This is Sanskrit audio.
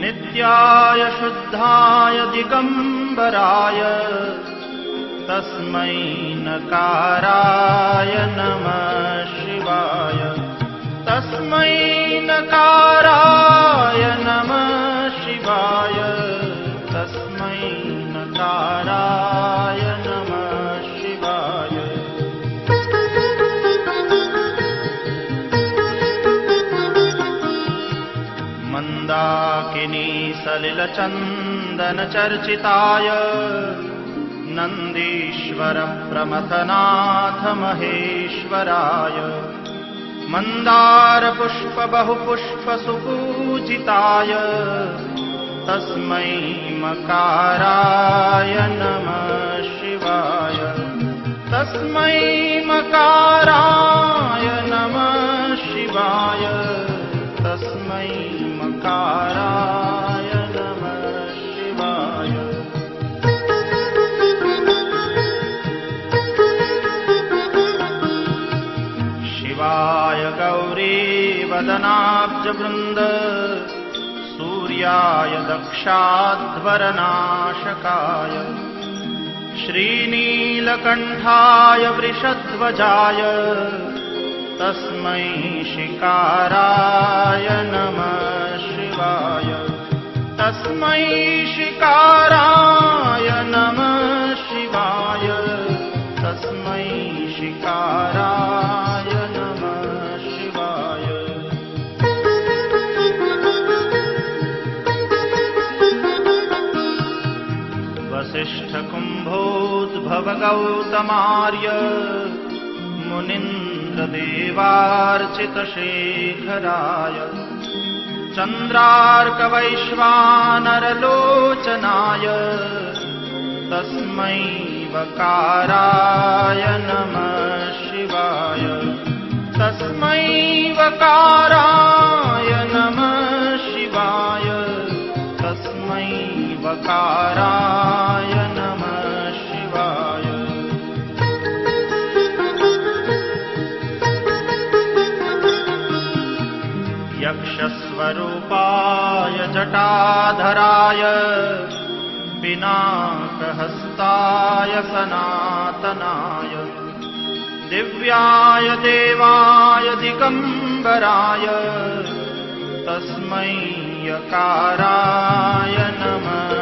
नित्याय शुद्धाय दिगंबराय तस्मै नकाराय नमः शिवाय तस्मै नकाराय नमः शिवाय तस्मै नकाराय नमः शिवाय मंदाकिनी सलिलचंदन चर्चिताय नंदीश्वर प्रमथनाथ महेश्वराय मंदार पुष्प बहुपुष्प सुपूजिताय तस्मै मकाराय नमः शिवाय तस्मै मकाराय नमः शिवाय तस्मै मकाराय नमः शिवाय शिवाय गौरी वदनाब्जवृन्द सूर्याय दक्षाध्वरनाशकाय श्रीनीलकण्ठाय वृषध्वजाय तस्मै शिकाराय नमः शिवाय तस्मै शिकाराय नमः शिवाय तस्मै शिकाराय नमः शिवाय वसिष्ठकुम्भोद्भवगौतमार्य मुनीन्द्रदेवार्चितशेखराय चन्द्रार्कवैश्वानरलोचनाय तस्मै वकाराय नमः शिवाय तस्मै वकाराय नमः शिवाय तस्मै वकाराय नमः शिवाय यक्षस्वरूपाय जटाधराय पिनाकहस्ताय सनातनाय दिव्याय देवाय दिगंबराय तस्मै यकाराय नमः